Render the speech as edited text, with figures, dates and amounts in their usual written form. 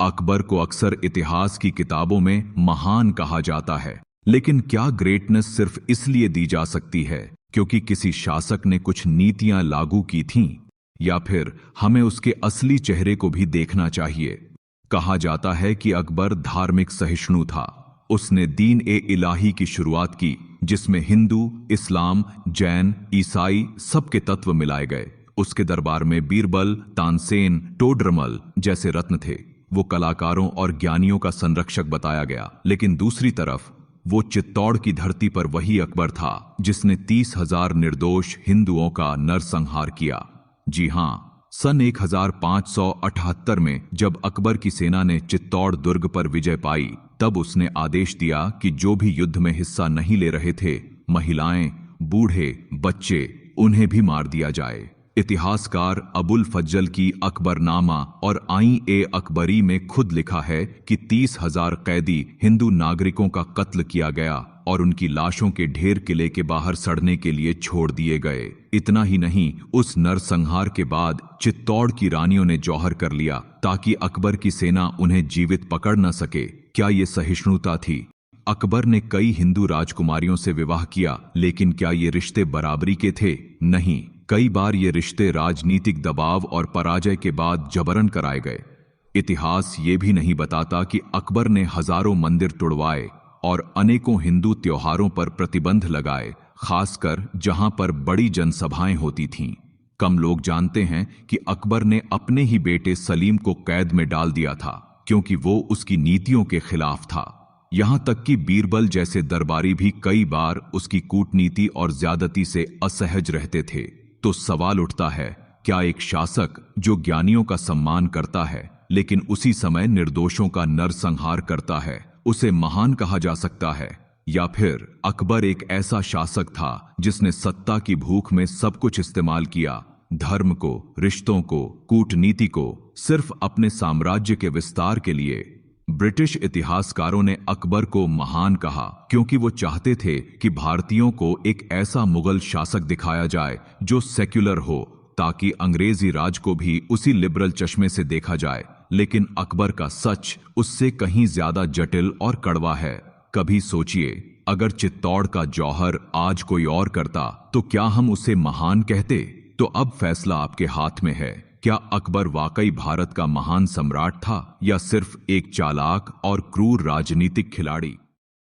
अकबर को अक्सर इतिहास की किताबों में महान कहा जाता है, लेकिन क्या ग्रेटनेस सिर्फ इसलिए दी जा सकती है क्योंकि किसी शासक ने कुछ नीतियां लागू की थीं, या फिर हमें उसके असली चेहरे को भी देखना चाहिए? कहा जाता है कि अकबर धार्मिक सहिष्णु था। उसने दीन-ए-इलाही की शुरुआत की, जिसमें हिंदू, इस्लाम, जैन, ईसाई सबके तत्व मिलाए गए। उसके दरबार में बीरबल, तानसेन, टोडरमल जैसे रत्न थे। वो कलाकारों और ज्ञानियों का संरक्षक बताया गया। लेकिन दूसरी तरफ वो चित्तौड़ की धरती पर वही अकबर था जिसने 30,000 निर्दोष हिंदुओं का नरसंहार किया। जी हां, सन 1578 में जब अकबर की सेना ने चित्तौड़ दुर्ग पर विजय पाई, तब उसने आदेश दिया कि जो भी युद्ध में हिस्सा नहीं ले रहे थे, महिलाएं, बूढ़े, बच्चे, उन्हें भी मार दिया जाए। इतिहासकार अबुल फज्जल की अकबरनामा और आईन-ए-अकबरी में खुद लिखा है कि 30,000 कैदी हिंदू नागरिकों का कत्ल किया गया और उनकी लाशों के ढेर किले के बाहर सड़ने के लिए छोड़ दिए गए। इतना ही नहीं, उस नरसंहार के बाद चित्तौड़ की रानियों ने जौहर कर लिया ताकि अकबर की सेना उन्हें जीवित पकड़ न सके। क्या ये सहिष्णुता थी? अकबर ने कई हिंदू राजकुमारियों से विवाह किया, लेकिन क्या ये रिश्ते बराबरी के थे? नहीं, कई बार ये रिश्ते राजनीतिक दबाव और पराजय के बाद जबरन कराए गए। इतिहास ये भी नहीं बताता कि अकबर ने हजारों मंदिर तुड़वाए और अनेकों हिंदू त्योहारों पर प्रतिबंध लगाए, खासकर जहां पर बड़ी जनसभाएं होती थीं। कम लोग जानते हैं कि अकबर ने अपने ही बेटे सलीम को कैद में डाल दिया था क्योंकि वो उसकी नीतियों के खिलाफ था। यहां तक कि बीरबल जैसे दरबारी भी कई बार उसकी कूटनीति और ज्यादती से असहज रहते थे। तो सवाल उठता है, क्या एक शासक जो ज्ञानियों का सम्मान करता है लेकिन उसी समय निर्दोषों का नरसंहार करता है, उसे महान कहा जा सकता है? या फिर अकबर एक ऐसा शासक था जिसने सत्ता की भूख में सब कुछ इस्तेमाल किया, धर्म को, रिश्तों को, कूटनीति को, सिर्फ अपने साम्राज्य के विस्तार के लिए? ब्रिटिश इतिहासकारों ने अकबर को महान कहा क्योंकि वो चाहते थे कि भारतीयों को एक ऐसा मुगल शासक दिखाया जाए जो सेक्युलर हो, ताकि अंग्रेजी राज को भी उसी लिबरल चश्मे से देखा जाए। लेकिन अकबर का सच उससे कहीं ज्यादा जटिल और कड़वा है। कभी सोचिए, अगर चित्तौड़ का जौहर आज कोई और करता तो क्या हम उसे महान कहते? तो अब फैसला आपके हाथ में है। क्या अकबर वाकई भारत का महान सम्राट था या सिर्फ एक चालाक और क्रूर राजनीतिक खिलाड़ी?